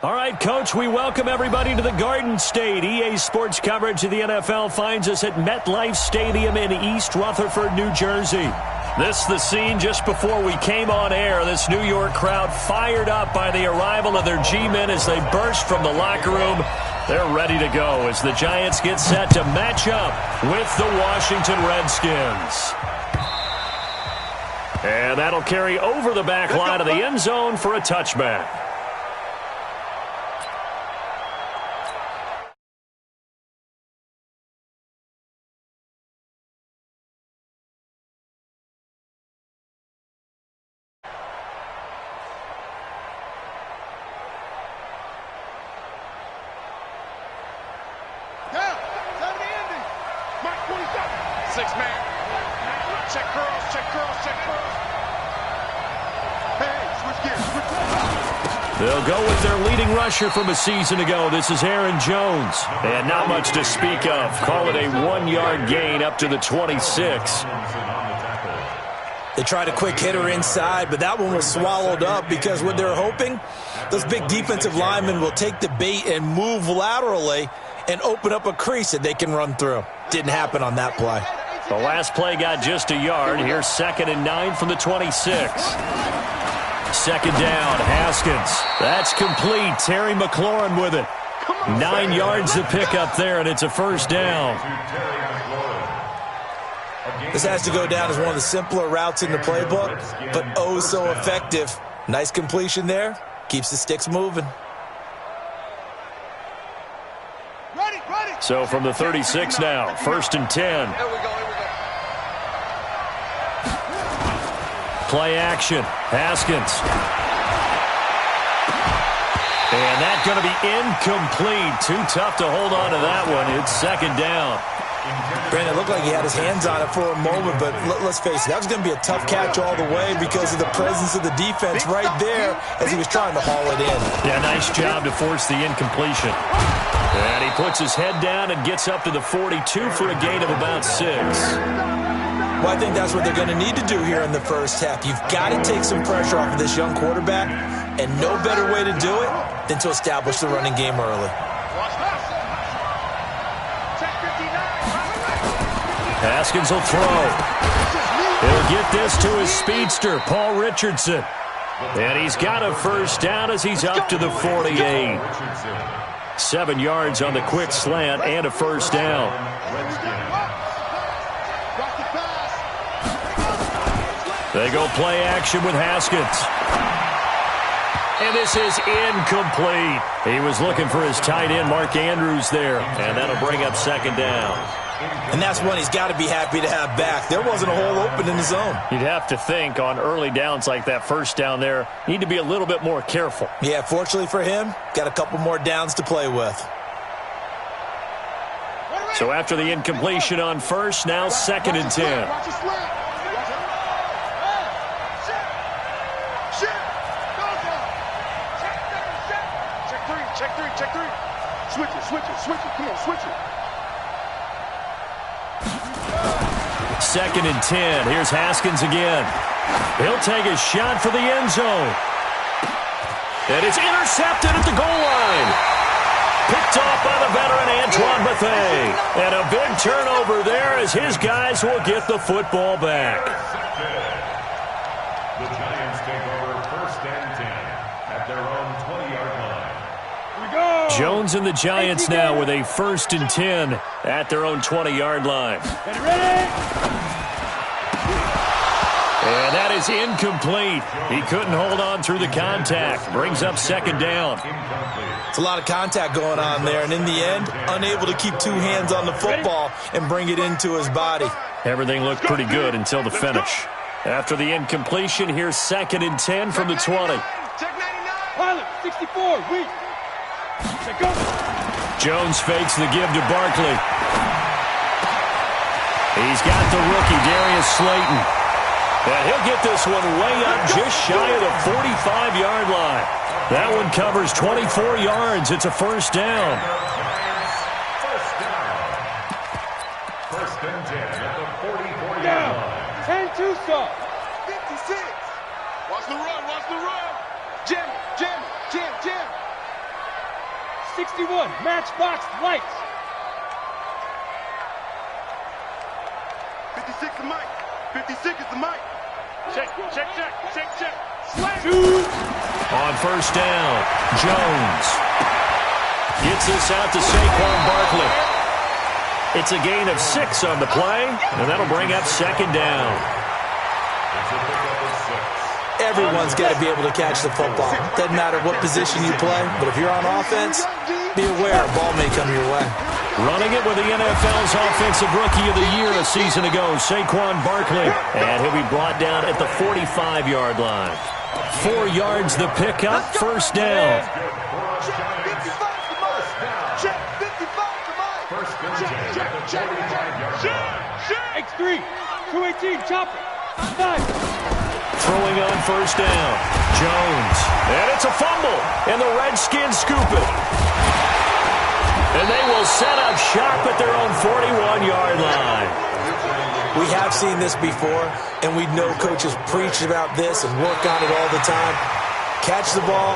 All right, Coach, we welcome everybody to the Garden State. EA Sports coverage of the NFL finds us at MetLife Stadium in East Rutherford, New Jersey. This is the scene just before we came on air. This New York crowd fired up by the arrival of their G-men as they burst from the locker room. They're ready to go as the Giants get set to match up with the Washington Redskins. And that'll carry over the back line of the end zone for a touchback. They'll go with their leading rusher from a season ago. This is Aaron Jones. And not much to speak of. Call it a 1-yard gain up to the 26. They tried a quick hitter inside, but that one was swallowed up because what they're hoping, those big defensive linemen will take the bait and move laterally and open up a crease that they can run through. Didn't happen on that play. The last play got just a yard. Here's 2nd and 9 from the 26. Second down, Haskins. That's complete. Terry McLaurin with it. 9 yards to pick up there, and it's a first down. This has to go down as one of the simpler routes in the playbook, but oh so effective. Nice completion there. Keeps the sticks moving. So from the 36 now, 1st and 10. Play action. Haskins. And that's going to be incomplete. Too tough to hold on to that one. It's 2nd down. Brandon, it looked like he had his hands on it for a moment, but let's face it, that was going to be a tough catch all the way because of the presence of the defense right there as he was trying to haul it in. Yeah, nice job to force the incompletion. And he puts his head down and gets up to the 42 for a gain of about 6. Well, I think that's what they're going to need to do here in the first half. You've got to take some pressure off of this young quarterback, and no better way to do it than to establish the running game early. Haskins will throw. He'll get this to his speedster, Paul Richardson. And he's got a first down as he's up to the 48. 7 yards on the quick slant and a first down. They go play action with Haskins. And this is incomplete. He was looking for his tight end, Mark Andrews, there. And that'll bring up 2nd down. And that's one he's got to be happy to have back. There wasn't a hole open in the zone. You'd have to think on early downs like that first down there, need to be a little bit more careful. Yeah, fortunately for him, got a couple more downs to play with. So after the incompletion on first, now 2nd and 10. Check three. Switch it. Come on, switch it. 2nd and 10. Here's Haskins again. He'll take a shot for the end zone. And it's intercepted at the goal line. Picked off by the veteran Antoine Bethea. And a big turnover there as his guys will get the football back. The Giants take over 1st and 10 at their own 20-yard line. Here we go. Jones and the Giants now with a 1st and 10 at their own 20-yard line. Ready? And that is incomplete. He couldn't hold on through the contact. Brings up 2nd down. It's a lot of contact going on there, and in the end, unable to keep 2 hands on the football and bring it into his body. Everything looked pretty good until the finish. After the incompletion, here's 2nd and 10 from the 20. Check 99. Pilot, 64, weak. Check go. Jones fakes the give to Barkley. He's got the rookie, Darius Slayton. And he'll get this one way up just shy of the 45-yard line. That one covers 24 yards. It's a first down. First and 10 at the 44-yard line. 10-2 stop. 56. Watch the run. Jim. 61, matchbox lights. 56 is Mike. 56 is the Mike. Check. Shoot. On first down, Jones gets this out to Saquon Barkley. It's a gain of 6 on the play, and that'll bring up second down. Everyone's got to be able to catch the football. Doesn't matter what position you play, but if you're on offense, be aware a ball may come your way. Running it with the NFL's Offensive Rookie of the Year a season ago, Saquon Barkley. And he'll be brought down at the 45-yard line. 4 yards the pickup, first down. X3, 218, chopper. 5. Throwing on first down, Jones. And it's a fumble, and the Redskins scoop it. And they will set up shop at their own 41-yard line. We have seen this before, and we know coaches preach about this and work on it all the time. Catch the ball.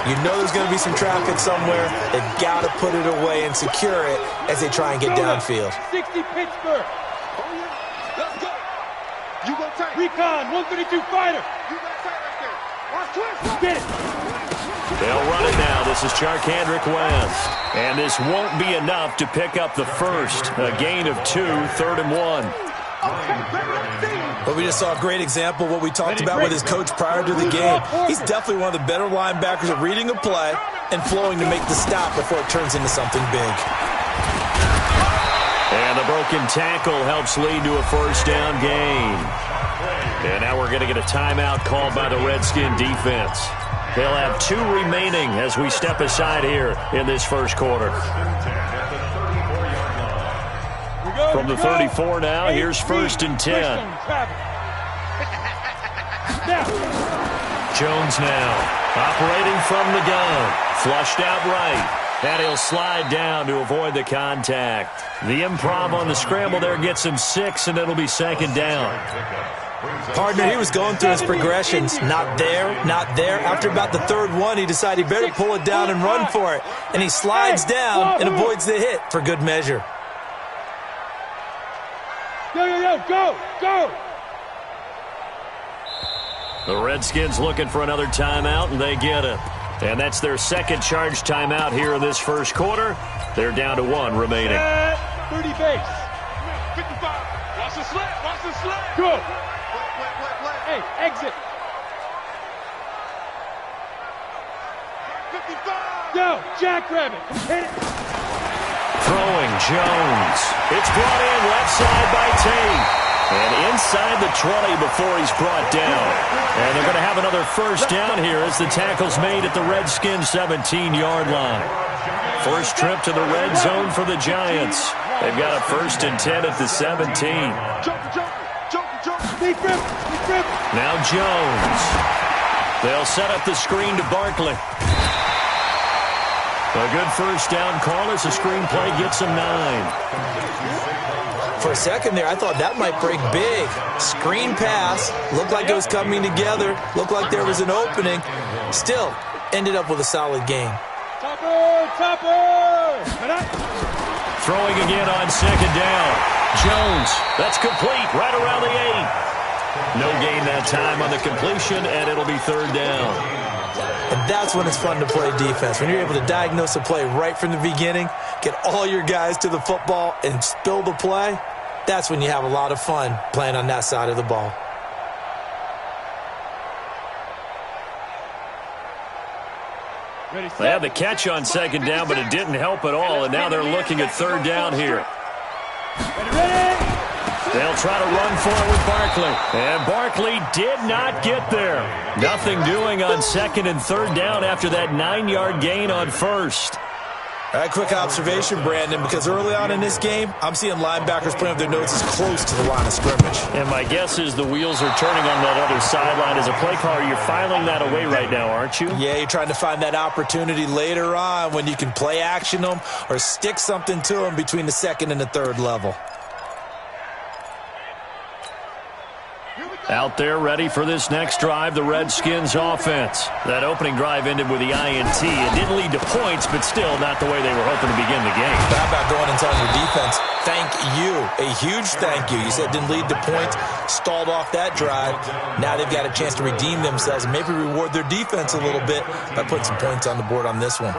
You know there's going to be some traffic somewhere. They've got to put it away and secure it as they try and get downfield. 60 Pittsburgh. Let's go. You go tight. Recon, 132 fighter. You go tight right there. Watch twist. Get it. They'll run it now. This is Charkandrick West. And this won't be enough to pick up the first. A gain of 2, 3rd and 1. But we just saw a great example of what we talked about with his coach prior to the game. He's definitely one of the better linebackers at reading a play and flowing to make the stop before it turns into something big. And the broken tackle helps lead to a first down gain. And now we're going to get a timeout called by the Redskin defense. They'll have 2 remaining as we step aside here in this first quarter. From the 34 now, here's 1st and 10. Jones now, operating from the gun. Flushed out right. And he'll slide down to avoid the contact. The improv on the scramble there gets him 6, and it'll be second down. Partner, he was going through his progressions. Not there, not there. After about the 3rd one, he decided he better pull it down and run for it. And he slides down and avoids the hit for good measure. Go. The Redskins looking for another timeout, and they get it. And that's their second charge timeout here in this first quarter. They're down to 1 remaining. 30 base. 55. Watch the slip. Go. Play. Hey, exit. 55. Go, jackrabbit. Hit it. Throwing, Jones. It's brought in left side by Tate. And inside the 20 before he's brought down. And they're going to have another first down here as the tackle's made at the Redskins 17-yard line. First trip to the red zone for the Giants. They've got a 1st and 10 at the 17. Now Jones. They'll set up the screen to Barkley. A good first down call as the screen play gets him 9. For a second there, I thought that might break big. Screen pass. Looked like it was coming together. Looked like there was an opening. Still, ended up with a solid game. Topper! Throwing again on second down. Jones, that's complete right around the 8. No gain that time on the completion, and it'll be 3rd down. And that's when it's fun to play defense. When you're able to diagnose a play right from the beginning, get all your guys to the football, and spill the play, that's when you have a lot of fun playing on that side of the ball. They had the catch on second down, but it didn't help at all, and now they're looking at 3rd down here. They'll try to run for it with Barkley. And Barkley did not get there. Nothing doing on 2nd and 3rd down after that 9-yard gain on 1st. All right, quick observation, Brandon, because early on in this game, I'm seeing linebackers putting up their noses close to the line of scrimmage. And my guess is the wheels are turning on that other sideline. As a play caller, you're filing that away right now, aren't you? Yeah, you're trying to find that opportunity later on when you can play action them or stick something to them between the 2nd and the 3rd level. Here we go. Out there ready for this next drive, the Redskins offense. That opening drive ended with the INT. It didn't lead to points, but still not the way they were hoping to begin the game. But how about going and telling your defense, thank you, a huge thank you. You said it didn't lead to points, stalled off that drive. Now they've got a chance to redeem themselves and maybe reward their defense a little bit by putting some points on the board on this one.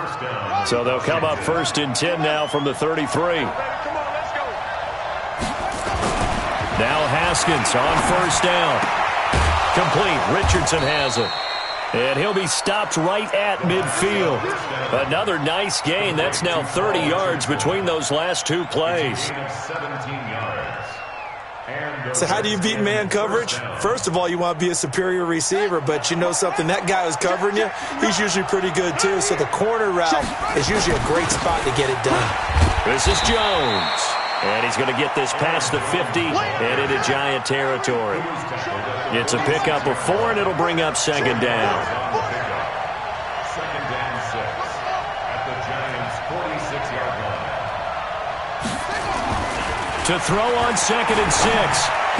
So they'll come up 1st and 10 now from the 33. Now Haskins on 1st down. Complete. Richardson has it. And he'll be stopped right at midfield. Another nice gain. That's now 30 yards between those last two plays. So how do you beat man coverage? First of all, you want to be a superior receiver, but you know something, that guy who's covering you, he's usually pretty good too. So the corner route is usually a great spot to get it done. This is Jones. And he's going to get this past the 50 and into Giant territory. It's a pickup of 4, and it'll bring up 2nd down. 2nd and 6 at the Giants' 46-yard line. To throw on 2nd and 6,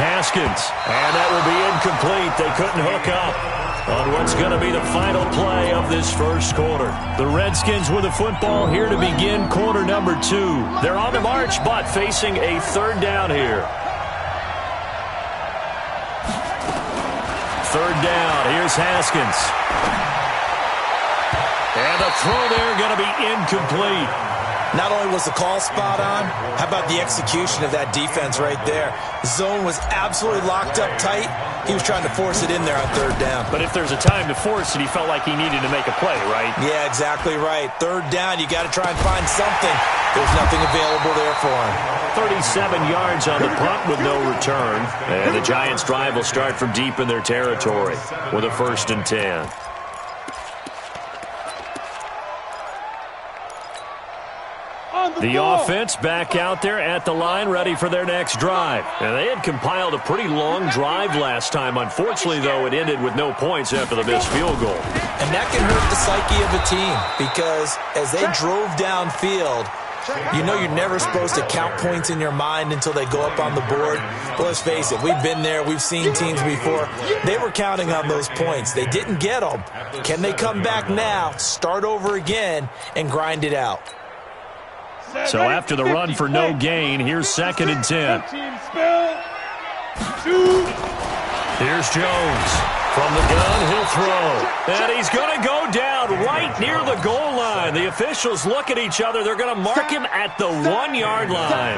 Haskins. And that will be incomplete. They couldn't hook up on what's going to be the final play of this first quarter. The Redskins with the football here to begin quarter number 2. They're on the march, but facing a 3rd down here. 3rd down. Here's Haskins. And the throw there going to be incomplete. Not only was the call spot on, how about the execution of that defense right there? Zone was absolutely locked up tight. He was trying to force it in there on 3rd down. But if there's a time to force it, he felt like he needed to make a play, right? Yeah, exactly right. 3rd down, you got to try and find something. There's nothing available there for him. 37 yards on the punt with no return. And the Giants' drive will start from deep in their territory with a 1st and 10. The offense back out there at the line, ready for their next drive. And they had compiled a pretty long drive last time. Unfortunately, though, it ended with no points after the missed field goal. And that can hurt the psyche of a team because as they drove downfield, you know you're never supposed to count points in your mind until they go up on the board. But let's face it, we've been there. We've seen teams before. They were counting on those points. They didn't get them. Can they come back now, start over again, and grind it out? So after the run for no gain, here's 2nd and 10. Here's Jones. From the gun, he'll throw. And he's going to go down right near the goal line. The officials look at each other. They're going to mark him at the 1-yard line.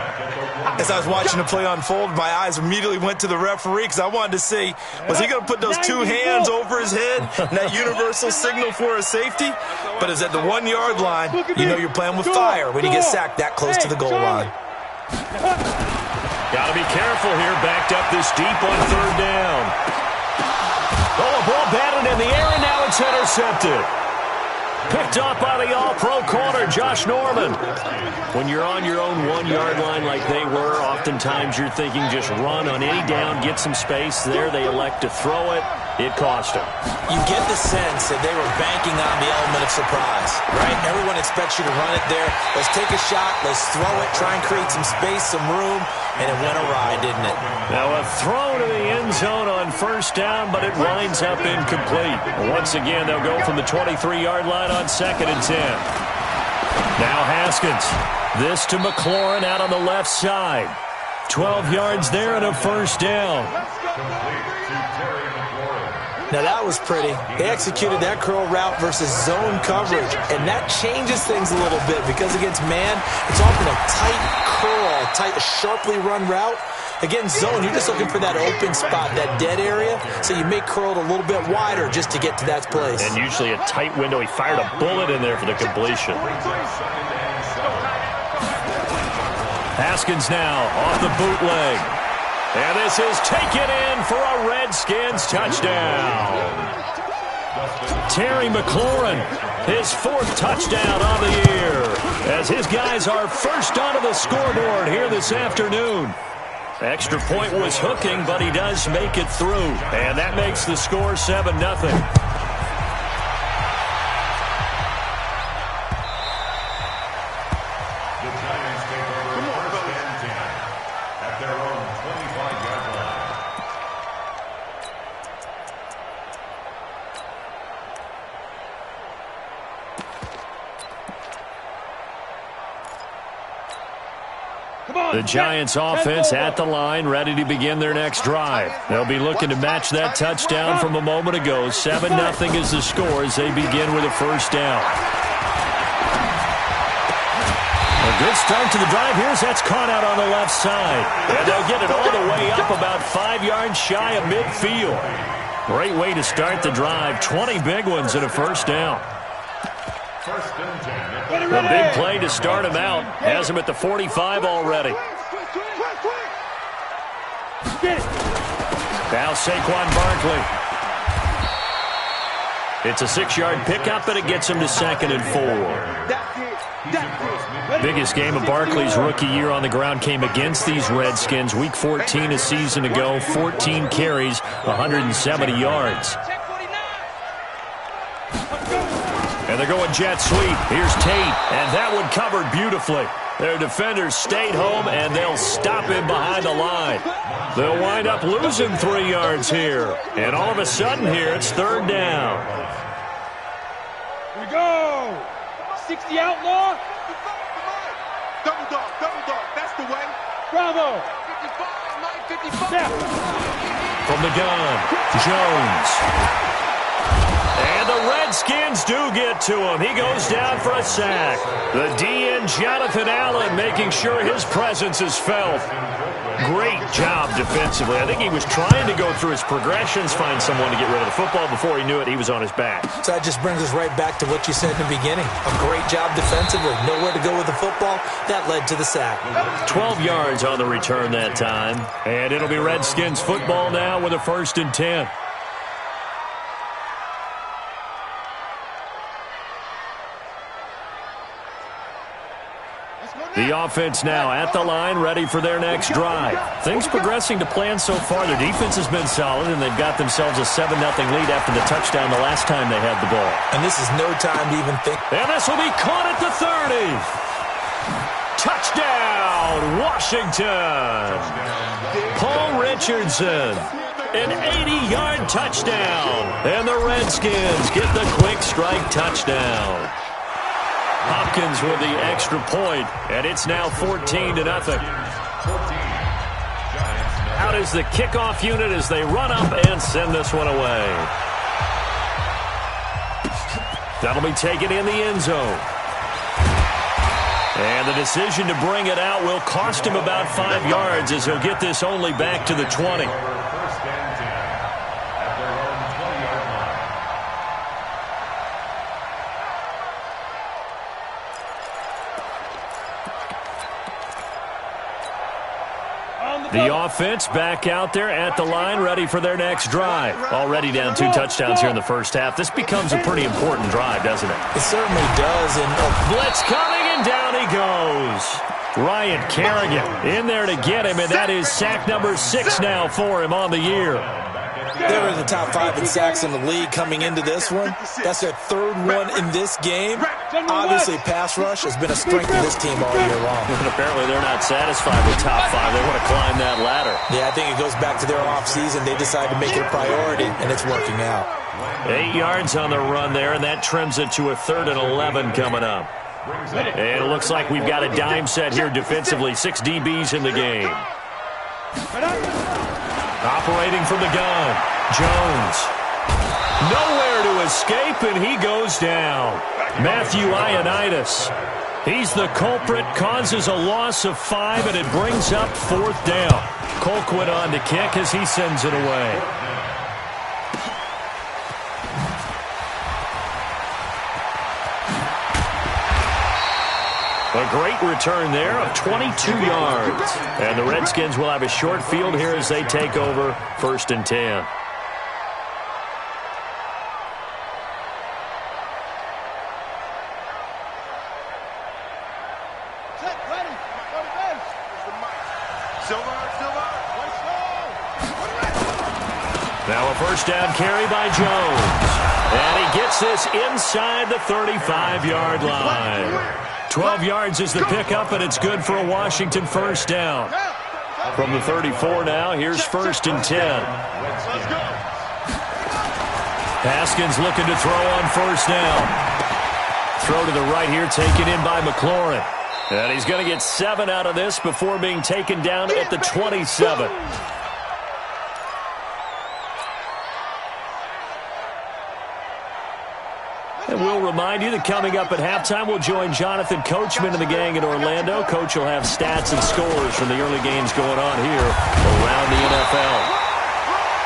As I was watching the play unfold, my eyes immediately went to the referee because I wanted to see, was he going to put those 2 hands over his head, that universal signal for a safety? But it's at the 1-yard line. You know you're playing with fire when you get sacked that close to the goal line. Got to be careful here, backed up this deep on 3rd down. Oh, a ball batted in the air, and now it's intercepted. Picked up by the all-pro corner, Josh Norman. When you're on your own 1-yard line like they were, oftentimes you're thinking just run on any down, get some space. There they elect to throw it. It cost them. You get the sense that they were banking on the element of surprise, right? Everyone expects you to run it there. Let's take a shot. Let's throw it. Try and create some space, some room. And it went awry, didn't it? Now a throw to the end zone on 1st down, but it winds up incomplete. Once again, they'll go from the 23-yard line on 2nd and 10. Now Haskins. This to McLaurin out on the left side. 12 yards there and a 1st down. Now that was pretty. They executed that curl route versus zone coverage, and that changes things a little bit because against man, it's often a tight curl, a sharply run route. Against zone, you're just looking for that open spot, that dead area, so you may curl it a little bit wider just to get to that place. And usually a tight window. He fired a bullet in there for the completion. Haskins now off the bootleg. And this is taken in for a Redskins touchdown. Terry McLaurin, his 4th touchdown on the year, as his guys are first onto the scoreboard here this afternoon. Extra point was hooking, but he does make it through. And that makes the score 7-0. The Giants offense at the line, ready to begin their next drive. They'll be looking to match that touchdown from a moment ago. 7-0 is the score as they begin with a first down. A good start to the drive. Here's that's caught out on the left side. And they'll get it all the way up about 5 yards shy of midfield. Great way to start the drive. 20 big ones and a first down. The big play to start him out. Has him at the 45 already. Now Saquon Barkley. It's a 6-yard pickup, and it gets him to 2nd and 4. Biggest game of Barkley's rookie year on the ground came against these Redskins. Week 14 a season ago, 14 carries, 170 yards. And they're going jet sweep. Here's Tate, and that one covered beautifully. Their defenders stayed home, and they'll stop him behind the line. They'll wind up losing 3 yards here. And all of a sudden here, it's 3rd down. Here we go. 60 outlaw. Double dog, that's the way. Bravo. 55. From the gun, Jones. And the Redskins do get to him. He goes down for a sack. The DN, Jonathan Allen, making sure his presence is felt. Great job defensively. I think he was trying to go through his progressions, find someone to get rid of the football. Before he knew it, he was on his back. So that just brings us right back to what you said in the beginning. A great job defensively. Nowhere to go with the football. That led to the sack. 12 yards on the return that time. And it'll be Redskins football now with a 1st and 10. The offense now at the line, ready for their next drive. Things progressing to plan so far. Their defense has been solid, and they've got themselves a 7-0 lead after the touchdown the last time they had the ball. And this is no time to even think. And this will be caught at the 30. Touchdown, Washington. Paul Richardson, an 80-yard touchdown. And the Redskins get the quick strike touchdown. Hopkins with the extra point, and it's now 14-0. Out is the kickoff unit as they run up and send this one away. That'll be taken in the end zone. And the decision to bring it out will cost him about 5 yards as he'll get this only back to the 20. The offense back out there at the line, ready for their next drive. Already down 2 touchdowns here in the first half. This becomes a pretty important drive, doesn't it? It certainly does. And blitz coming, and down he goes. Ryan Kerrigan in there to get him, and that is sack number 6 now for him on the year. They were in the top 5 in sacks in the league coming into this one. That's their 3rd one in this game. Obviously, pass rush has been a strength of this team all year long. And apparently they're not satisfied with top 5. They want to climb that ladder. Yeah, I think it goes back to their offseason. They decided to make it a priority, and it's working out. 8 yards on the run there, and that trims it to a 3rd and 11 coming up. And it looks like we've got a dime set here defensively. 6 DBs in the game. Operating from the gun, Jones. Nowhere to escape, and he goes down. Matthew Ioannidis. He's the culprit, causes a loss of 5, and it brings up 4th down. Colquitt on to kick as he sends it away. A great return there of 22 yards. And the Redskins will have a short field here as they take over 1st and 10. Now a first down carry by Jones. And he gets this inside the 35-yard line. 12 yards is the pickup, and it's good for a Washington first down. From the 34 now, here's 1st and 10. Haskins looking to throw on 1st down. Throw to the right here, taken in by McLaurin. And he's going to get 7 out of this before being taken down at the 27. And we'll remind you that coming up at halftime, we'll join Jonathan Coachman and the gang in Orlando. Coach will have stats and scores from the early games going on here around the NFL.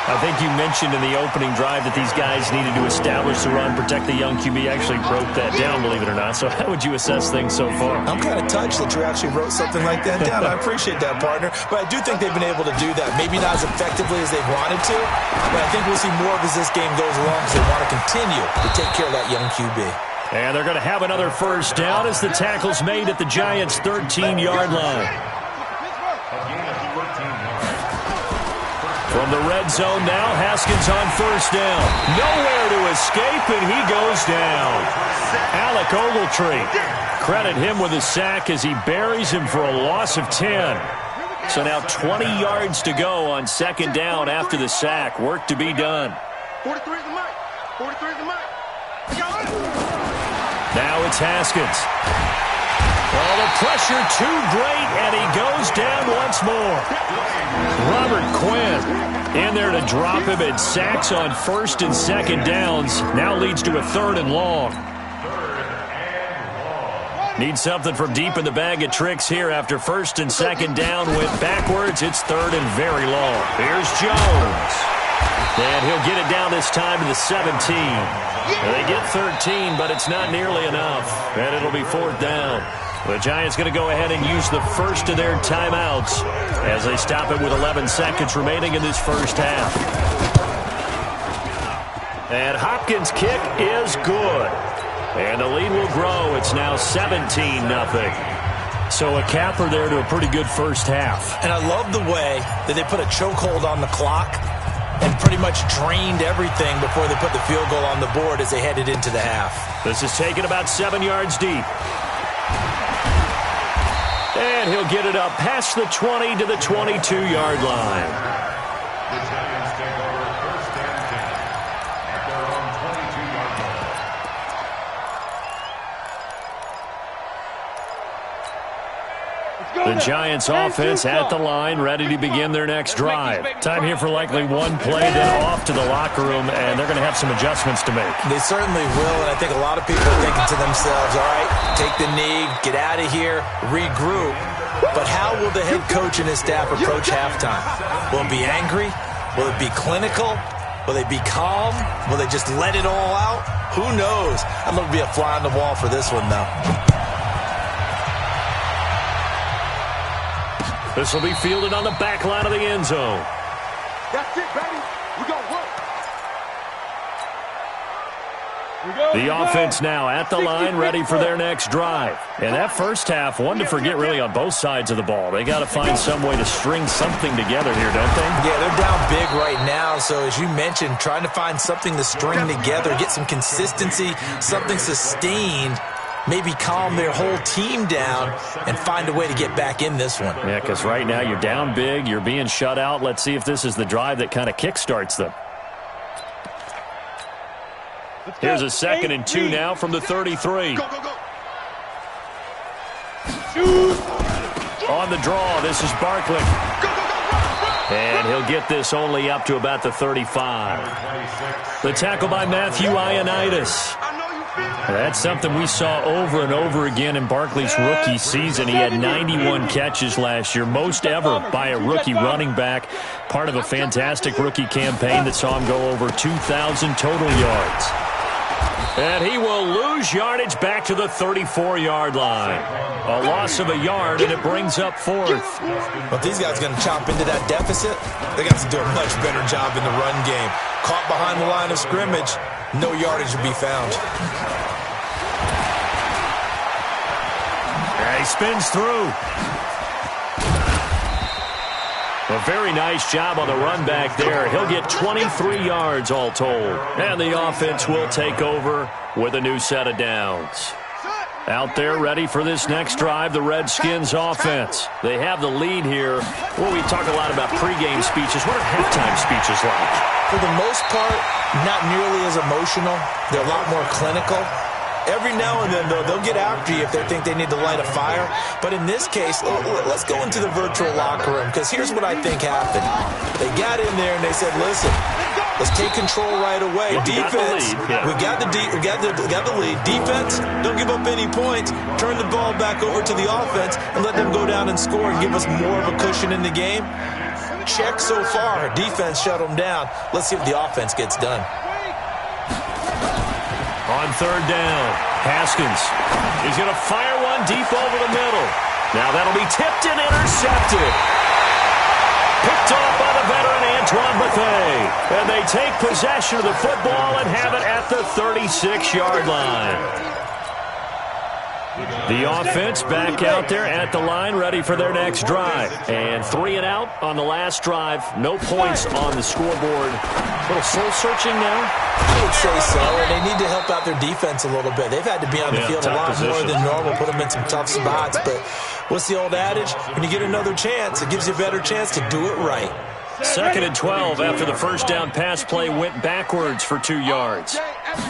I think you mentioned in the opening drive that these guys needed to establish the run, protect the young QB. Actually broke that down, believe it or not. So how would you assess things so far? I'm kind of touched that you actually wrote something like that down. I appreciate that, partner. But I do think they've been able to do that. Maybe not as effectively as they wanted to, but I think we'll see more of as this game goes along because they want to continue to take care of that young QB. And they're going to have another first down as the tackle's made at the Giants' 13-yard line. From the red zone now, Haskins on first down. Nowhere to escape, and he goes down. Alec Ogletree, credit him with a sack as he buries him for a loss of 10. So now 20 yards to go on second down after the sack. Work to be done. 43 is the mic. 43 is the mic. Now it's Haskins. Oh, the pressure too great, and he goes down once more. Robert Quinn in there to drop him, and sacks on first and second downs. Now leads to a 3rd and long. Need something from deep in the bag of tricks here after first and second down went backwards. It's 3rd and very long. Here's Jones. And he'll get it down this time to the 17. They get 13, but it's not nearly enough. And it'll be 4th down. The Giants going to go ahead and use the first of their timeouts as they stop it with 11 seconds remaining in this first half. And Hopkins' kick is good. And the lead will grow. It's now 17-0. So a capper there to a pretty good first half. And I love the way that they put a chokehold on the clock and pretty much drained everything before they put the field goal on the board as they headed into the half. This is taken about 7 yards deep. And he'll get it up past the 20 to the 22-yard line. The Giants take over first and 10 at their own 22-yard line. The Giants offense at the line, ready to begin their next drive. Time here for likely one play, then off to the locker room, and they're going to have some adjustments to make. They certainly will, and I think a lot of people are thinking to themselves, all right, take the knee, get out of here, regroup. But how will the head coach and his staff approach halftime? Will it be angry? Will it be clinical? Will they be calm? Will they just let it all out? Who knows? I'm going to be a fly on the wall for this one, though. This will be fielded on the back line of the end zone. That's it, baby. We got work. The offense now at the line, ready for their next drive. And that first half, one to forget really on both sides of the ball. They got to find some way to string something together here, don't they? Yeah, they're down big right now. So as you mentioned, trying to find something to string together, get some consistency, something sustained, maybe calm their whole team down and find a way to get back in this one. Yeah, because right now you're down big, you're being shut out. Let's see if this is the drive that kind of kickstarts them. Here's a 2nd and 2 now from the 33. Go, go, go. On the draw, this is Barkley. And he'll get this only up to about the 35. The tackle by Matthew Ioannidis. That's something we saw over and over again in Barkley's rookie season. He had 91 catches last year, most ever by a rookie running back. Part of a fantastic rookie campaign that saw him go over 2,000 total yards. And he will lose yardage back to the 34-yard line. A loss of a yard, and it brings up 4th. Well, if these guys are going to chop into that deficit, they got to do a much better job in the run game. Caught behind the line of scrimmage, no yardage to be found. And he spins through. A very nice job on the run back there. He'll get 23 yards all told. And the offense will take over with a new set of downs. Out there ready for this next drive, the Redskins offense. They have the lead here. Well, we talk a lot about pregame speeches. What are halftime speeches like? For the most part, not nearly as emotional. They're a lot more clinical. Every now and then, though, they'll get after you if they think they need to light a fire. But in this case, let's go into the virtual locker room, because here's what I think happened. They got in there and they said, listen, let's take control right away. Defense, we got the lead. Defense, don't give up any points. Turn the ball back over to the offense and let them go down and score and give us more of a cushion in the game. Check so far. Defense shut them down. Let's see if the offense gets done. On third down, Haskins. He's going to fire one deep over the middle. Now that'll be tipped and intercepted. Picked off by the veteran Antoine Bethea. And they take possession of the football and have it at the 36-yard line. The offense back out there at the line, ready for their next drive. And 3 and out on the last drive. No points on the scoreboard. A little soul-searching now? I would say so, and they need to help out their defense a little bit. They've had to be on the field a lot more than normal, put them in some tough spots. But what's the old adage? When you get another chance, it gives you a better chance to do it right. 2nd and 12 after the first down pass play went backwards for 2 yards.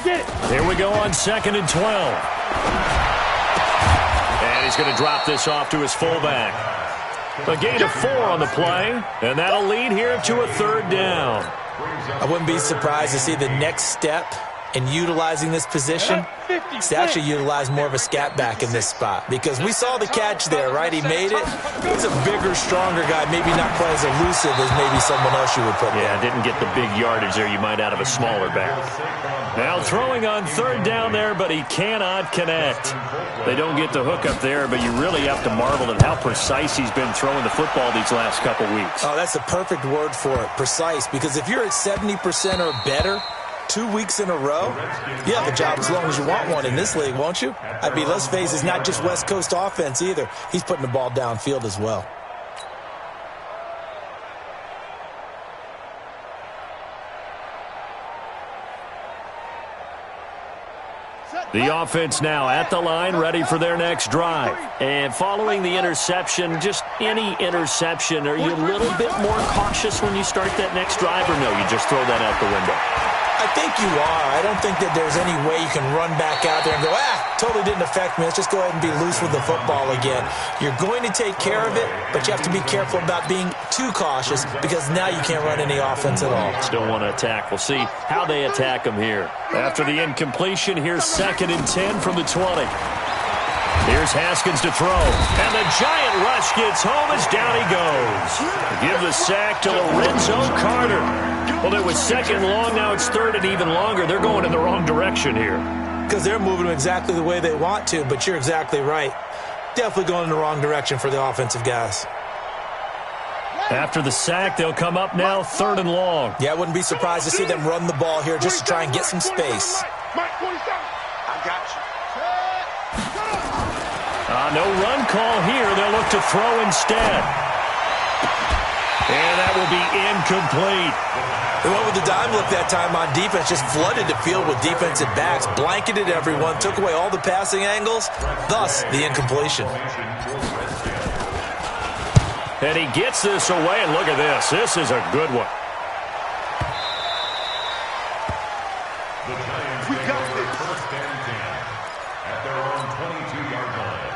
Here we go on 2nd and 12. And he's going to drop this off to his fullback. A gain of 4 on the play, and that'll lead here to a 3rd down. I wouldn't be surprised to see the next step in utilizing this position is to actually utilize more of a scat back in this spot, because we saw the catch there, right? He made it. He's a bigger, stronger guy, maybe not quite as elusive as maybe someone else you would put there. Yeah, didn't get the big yardage there you might out of a smaller back. Now throwing on 3rd down there, but he cannot connect. They don't get the hook up there, but you really have to marvel at how precise he's been throwing the football these last couple weeks. Oh, that's the perfect word for it, precise, because if you're at 70% or better 2 weeks in a row, you have a job as long as you want one in this league, won't you? I mean, let's face it, it's not just West Coast offense either. He's putting the ball downfield as well. The offense now at the line, ready for their next drive. And following the interception, just any interception, are you a little bit more cautious when you start that next drive, or no, you just throw that out the window? I think you are. I don't think that there's any way you can run back out there and go, totally didn't affect me. Let's just go ahead and be loose with the football again. You're going to take care of it, but you have to be careful about being too cautious, because now you can't run any offense at all. Still want to attack. We'll see how they attack them here. After the incompletion, here's 2nd and 10 from the 20. Here's Haskins to throw. And the giant rush gets home as down he goes. Give the sack to Lorenzo Carter. Well, it was 2nd long, now it's 3rd and even longer. They're going in the wrong direction here. Because they're moving exactly the way they want to, but you're exactly right. Definitely going in the wrong direction for the offensive guys. After the sack, they'll come up now 3rd and long. Yeah, I wouldn't be surprised to see them run the ball here just to try and get some space. I got you. No run call here. They'll look to throw instead. And that will be incomplete. They went with the dime look that time on defense, just flooded the field with defensive backs, blanketed everyone, took away all the passing angles, thus the incompletion. And he gets this away, and look at this. This is a good one. We got this. 1st and 10 at their own 22-yard line.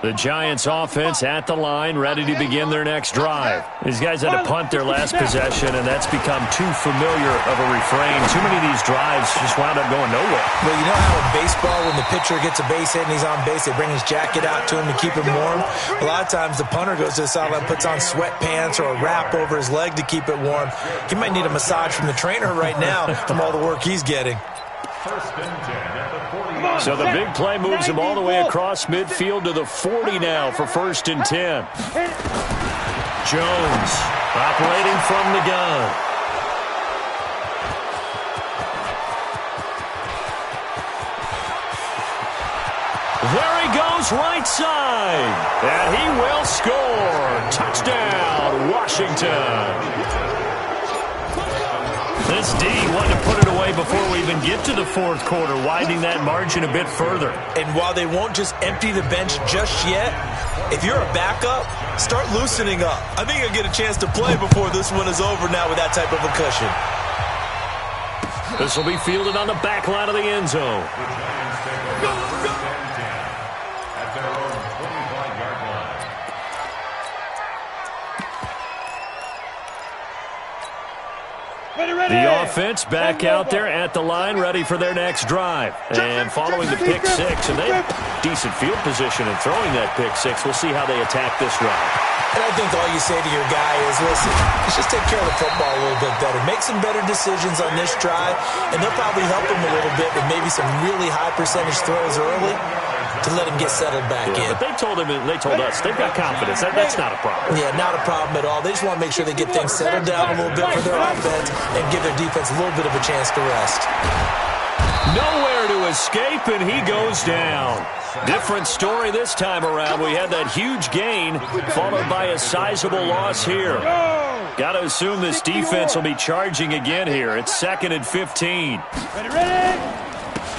The Giants offense at the line, ready to begin their next drive. These guys had to punt their last possession, and that's become too familiar of a refrain. Too many of these drives just wound up going nowhere. Well, you know how in baseball, when the pitcher gets a base hit and he's on base, they bring his jacket out to him to keep him warm? A lot of times the punter goes to the sideline, puts on sweatpants or a wrap over his leg to keep it warm. He might need a massage from the trainer right now from all the work he's getting. 1st and 10 at the 40. So the big play moves him all the way across midfield to the 40 now for 1st and 10. Jones operating from the gun. There he goes, right side. And he will score. Touchdown, Washington. This D wanted to put it away before we even get to the fourth quarter, widening that margin a bit further. And while they won't just empty the bench just yet, if you're a backup, start loosening up. I think you'll get a chance to play before this one is over now with that type of a cushion. This will be fielded on the back line of the end zone. The offense back out there at the line, ready for their next drive. And following the pick six, and they have decent field position in throwing that pick six. We'll see how they attack this drive. And I think all you say to your guy is, listen, let's just take care of the football a little bit better. Make some better decisions on this drive, and they'll probably help him a little bit with maybe some really high percentage throws early to let him get settled back in. But they told him, and they told us, they've got confidence. That's not a problem. Yeah, not a problem at all. They just want to make sure they get things settled down a little bit for their offense and give their defense a little bit of a chance to rest. Nowhere to escape, and he goes down. Different story this time around. We had that huge gain, followed by a sizable loss here. Got to assume this defense will be charging again here. It's 2nd and 15. Ready?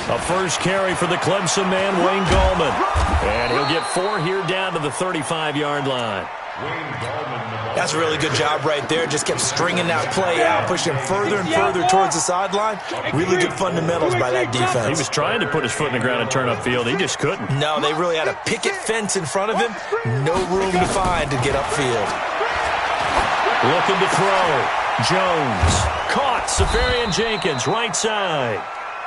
A first carry for the Clemson man, Wayne Gallman. And he'll get 4 here down to the 35-yard line. That's a really good job right there. Just kept stringing that play out, pushing further and further towards the sideline. Really good fundamentals by that defense. He was trying to put his foot in the ground and turn upfield. He just couldn't. No, they really had a picket fence in front of him. No room to find to get upfield. Looking to throw. Jones. Caught. Safarian Jenkins, right side.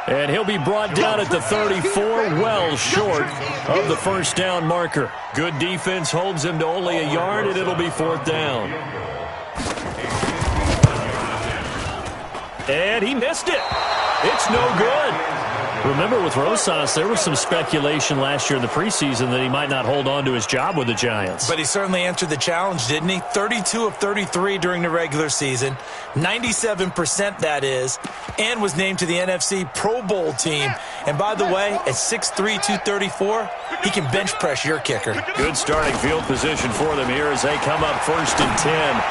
And he'll be brought down at the 34, well short of the first down marker. Good defense holds him to only a yard, and it'll be 4th down. And he missed it. It's no good. Remember, with Rosas, there was some speculation last year in the preseason that he might not hold on to his job with the Giants. But he certainly answered the challenge, didn't he? 32 of 33 during the regular season, 97% that is, and was named to the NFC Pro Bowl team. And by the way, at 6'3", 234, he can bench press your kicker. Good starting field position for them here as they come up 1st and 10.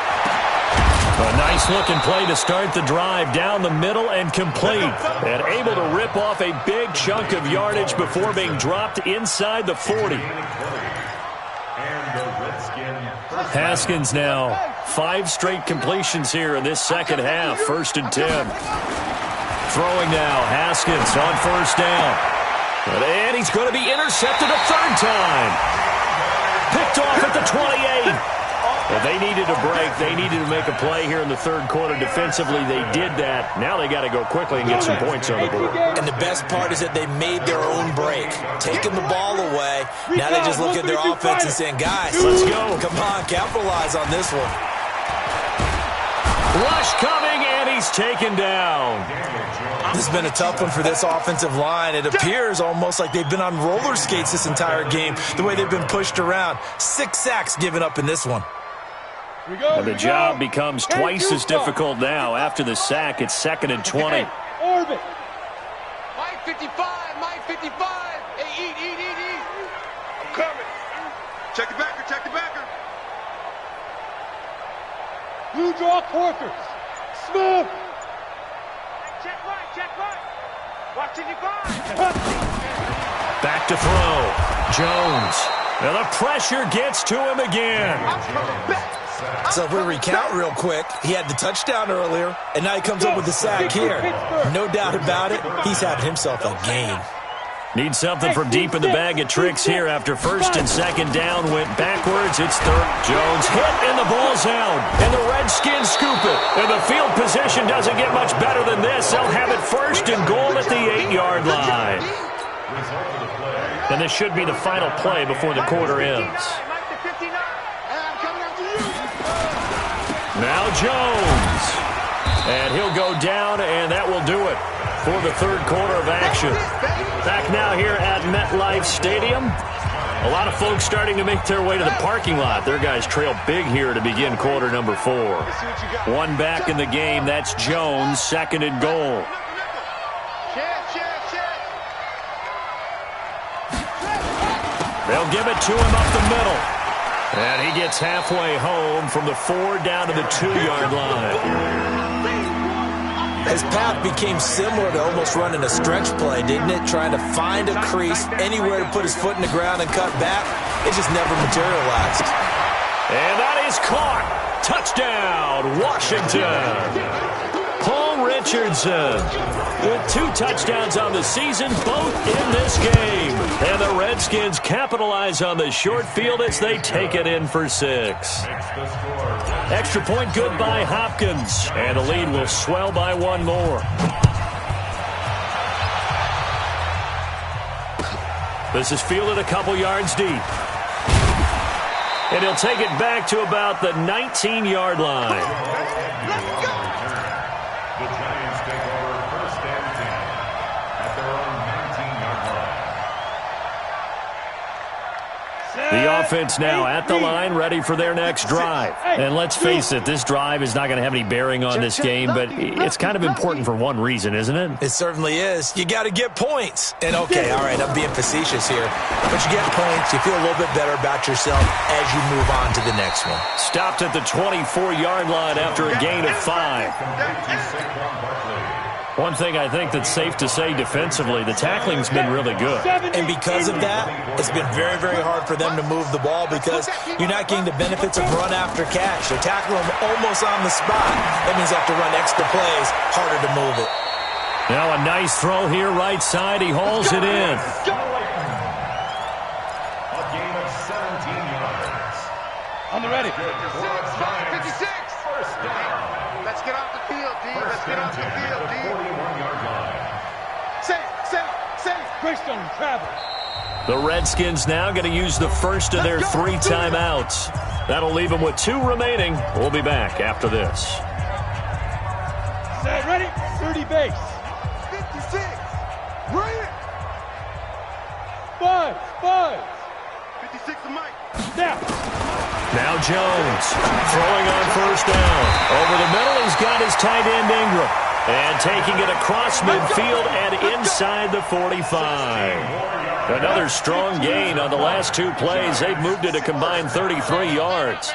A nice-looking play to start the drive down the middle and complete. And able to rip off a big chunk of yardage before being dropped inside the 40. Haskins now 5 straight completions here in this second half. 1st and 10. Throwing now. Haskins on 1st down. And he's going to be intercepted a 3rd time. Picked off at the 28. Well, they needed a break. They needed to make a play here in the 3rd quarter. Defensively, they did that. Now they got to go quickly and get some points on the board. And the best part is that they made their own break. Taking the ball away. Now they just look at their offense and saying, guys, let's go. Come on, capitalize on this one. Rush coming, and he's taken down. This has been a tough one for this offensive line. It appears almost like they've been on roller skates this entire game, the way they've been pushed around. 6 sacks given up in this one. And the job becomes twice as difficult now. After the sack, it's 2nd and 20. Orbit. Mike 55, Mike 55. Hey, eat. I'm coming. Check the backer. Blue draw quarters. Smooth. Check right. Watch it, Back to throw. Jones. And the pressure gets to him again. I'm coming back. So if we recount real quick, he had the touchdown earlier, and now he comes up with the sack here. No doubt about it, he's having himself a game. Needs something from deep in the bag of tricks here after 1st and 2nd down. Went backwards. It's 3rd. Jones hit, and the ball's out. And the Redskins scoop it. And the field position doesn't get much better than this. They'll have it 1st and goal at the 8-yard line. And this should be the final play before the quarter ends. Now Jones. And he'll go down, and that will do it for the 3rd quarter of action. Back now here at MetLife Stadium. A lot of folks starting to make their way to the parking lot. Their guys trail big here to begin quarter number 4. 1 back in the game. That's Jones, 2nd and goal. They'll give it to him up the middle. And he gets halfway home from the 4 down to the 2-yard line. His path became similar to almost running a stretch play, didn't it? Trying to find a crease, anywhere to put his foot in the ground and cut back. It just never materialized. And that is caught. Touchdown, Washington. Paul Richardson with 2 touchdowns on the season, both in this game. And the Redskins capitalize on the short field as they take it in for 6. Extra point good by Hopkins. And the lead will swell by 1 more. This is fielded a couple yards deep. And he'll take it back to about the 19-yard line. Let's go! The Giants take over 1st and 10 at their own 19-yard line. The offense now at the line, ready for their next drive. And let's face it, this drive is not going to have any bearing on this game, but it's kind of important for one reason, isn't it? It certainly is. You got to get points. And okay, all right, I'm being facetious here, but you get points, you feel a little bit better about yourself as you move on to the next one. Stopped at the 24-yard line after a gain of 5. One thing I think that's safe to say defensively, the tackling's been really good. And because of that, it's been very, very hard for them to move the ball because you're not getting the benefits of run after catch. They're tackling them almost on the spot. That means they have to run extra plays, harder to move it. Now a nice throw here, right side. He hauls it in. A gain of 17 yards. On the ready. 56. First down. Let's get off the field, D. Let's get off the field, D. 41-yard line. Safe. Greystone travel. The Redskins now going to use the first of their 3 timeouts. That'll leave them with 2 remaining. We'll be back after this. Set, ready? 30 base. 56. Bring it. 5. 56 to Mike. Now Jones throwing on first down. Over the middle, he's got his tight end Ingram. And taking it across midfield and inside the 45. Another strong gain on the last 2 plays. They've moved it a combined 33 yards.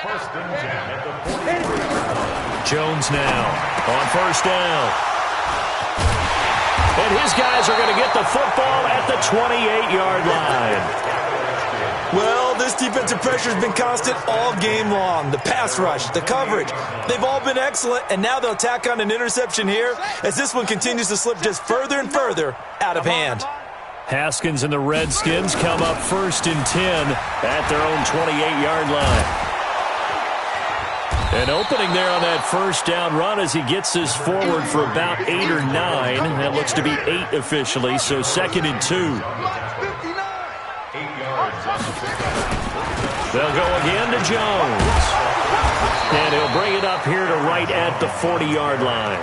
Jones now on first down. And his guys are going to get the football at the 28-yard line. Well, this defensive pressure has been constant all game long. The pass rush, the coverage, they've all been excellent, and now they'll tack on an interception here as this one continues to slip just further and further out of hand. Haskins and the Redskins come up 1st and 10 at their own 28-yard line. An opening there on that first down run as he gets this forward for about 8 or 9. That looks to be 8 officially, so 2nd and 2. They'll go again to Jones. And he'll bring it up here to right at the 40-yard line.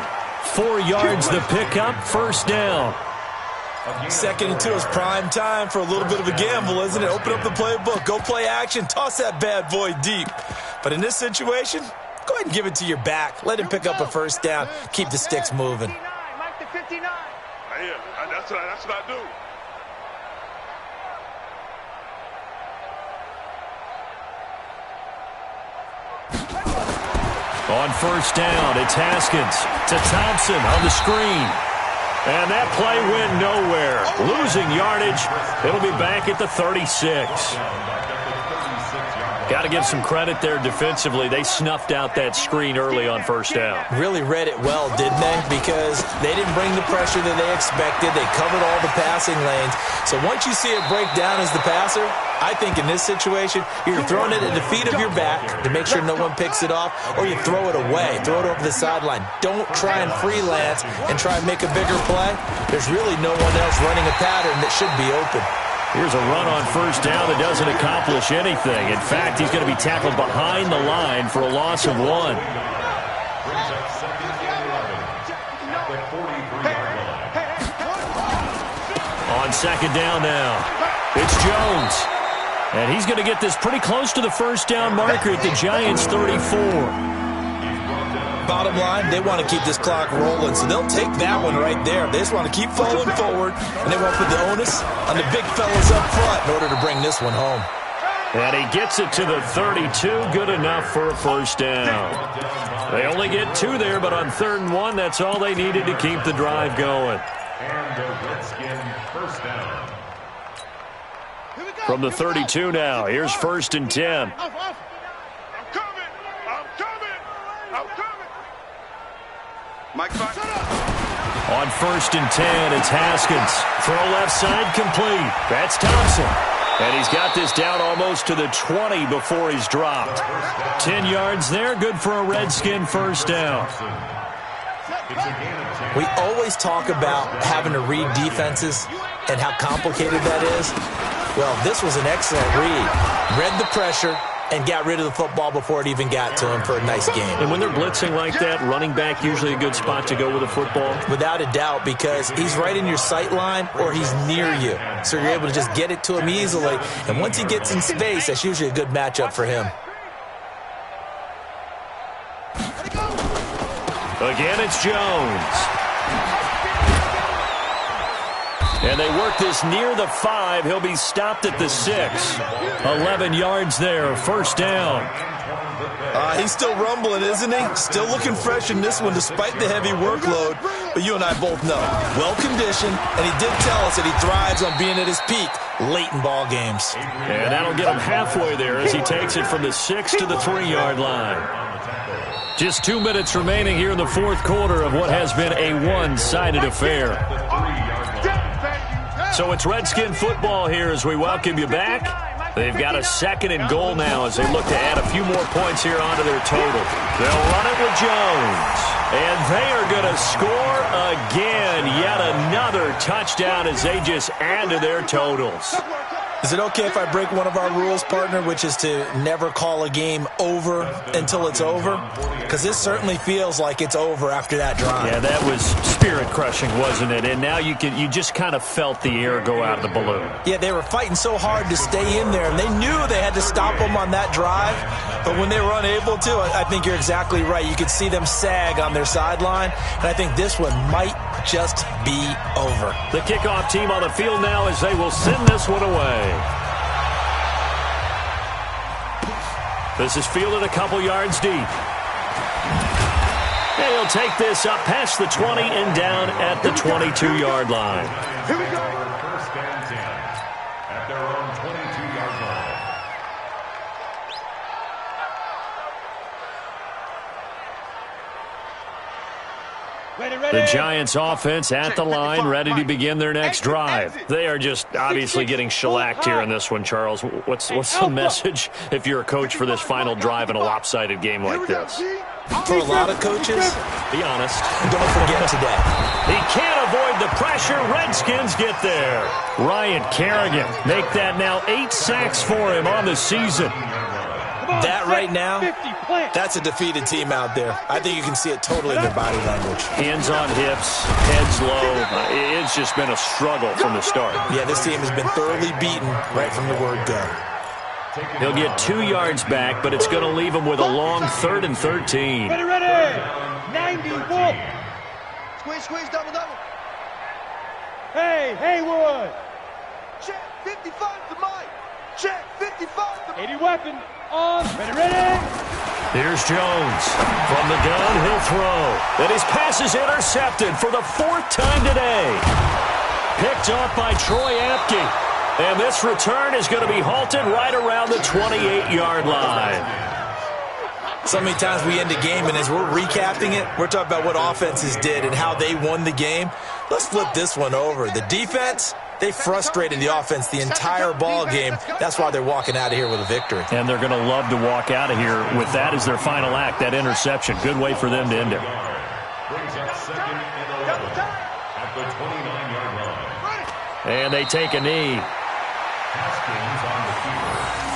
4 yards the pickup, first down. 2nd and 2 is prime time for a little bit of a gamble, isn't it? Open up the playbook, go play action, toss that bad boy deep. But in this situation, go ahead and give it to your back. Let him pick up a first down. Keep the sticks moving. Mike the 59. Yeah, that's what I do. On first down, it's Haskins to Thompson on the screen. And that play went nowhere. Losing yardage. It'll be back at the 36. Got to give some credit there defensively. They snuffed out that screen early on first down. Really read it well, didn't they? Because they didn't bring the pressure that they expected. They covered all the passing lanes. So once you see it break down as the passer, I think in this situation, you're throwing it at the feet of your back to make sure no one picks it off, or you throw it away, throw it over the sideline. Don't try and freelance and try and make a bigger play. There's really no one else running a pattern that should be open. Here's a run on first down that doesn't accomplish anything. In fact, he's going to be tackled behind the line for a loss of 1. On second down now, it's Jones. And he's going to get this pretty close to the first down marker at the Giants' 34. Bottom line, they want to keep this clock rolling, so they'll take that one right there. They just want to keep falling forward, and they want to put the onus on the big fellas up front in order to bring this one home. And he gets it to the 32. Good enough for a first down. They only get 2 there, but on 3rd and 1, that's all they needed to keep the drive going. And the Redskin first down. From the 32 now, here's 1st and 10. I'm coming. Mike, On 1st and 10, it's Haskins. Throw left side complete. That's Thompson. And he's got this down almost to the 20 before he's dropped. 10 yards there, good for a Redskin first down. We always talk about having to read defenses and how complicated that is. Well, this was an excellent read. Read the pressure and got rid of the football before it even got to him for a nice game. And when they're blitzing like that, running back usually a good spot to go with the football? Without a doubt, because he's right in your sight line or he's near you. So you're able to just get it to him easily. And once he gets in space, that's usually a good matchup for him. Again, it's Jones. And they work this near the 5. He'll be stopped at the 6. 11 yards there, first down. He's still rumbling, isn't he? Still looking fresh in this one despite the heavy workload. But you and I both know, well-conditioned, and he did tell us that he thrives on being at his peak late in ball games. And that'll get him halfway there as he takes it from the 6 to the 3-yard line. Just 2 minutes remaining here in the 4th quarter of what has been a one-sided affair. So it's Redskin football here as we welcome you back. They've got a 2nd and goal now as they look to add a few more points here onto their total. They'll run it with Jones. And they are going to score again. Yet another touchdown as they just add to their totals. Is it okay if I break one of our rules, partner, which is to never call a game over until it's over? Because this certainly feels like it's over after that drive. Yeah, that was spirit-crushing, wasn't it? And now you just kind of felt the air go out of the balloon. Yeah, they were fighting so hard to stay in there, and they knew they had to stop them on that drive. But when they were unable to, I think you're exactly right. You could see them sag on their sideline, and I think this one might just be over. The kickoff team on the field now as they will send this one away. This is fielded a couple yards deep. And he'll take this up past the 20 and down at the 22-yard line. Here we go. First and 10 at their own 22-yard line. The Giants offense at the line, ready to begin their next drive. They are just obviously getting shellacked here in this one, Charles. What's the message if you're a coach for this final drive in a lopsided game like this? For a lot of coaches, be honest. don't forget today. He can't avoid the pressure. Redskins get there. Ryan Kerrigan make that now 8 sacks for him on the season. That right now, that's a defeated team out there. I think you can see it totally in their body language. Hands on hips, heads low. It's just been a struggle from the start. Yeah, this team has been thoroughly beaten right from the word go. He'll get 2 yards back, but it's going to leave him with a long 3rd and 13. Ready. 90, Wolf. Squeeze, double. Hey, Haywood. Check, 55 to Mike. Check, 55 to Mike. 80 weapon. On. Ready. Here's Jones. From the gun, he'll throw. And his pass is intercepted for the 4th time today. Picked off by Troy Apke. And this return is going to be halted right around the 28-yard line. So many times we end a game, and as we're recapping it, we're talking about what offenses did and how they won the game. Let's flip this one over. The defense, they frustrated the offense the entire ball game. That's why they're walking out of here with a victory. And they're going to love to walk out of here with that as their final act, that interception. Good way for them to end it. Brings up 2nd and 11 at the 29-yard line. And they take a knee. Haskins on the field.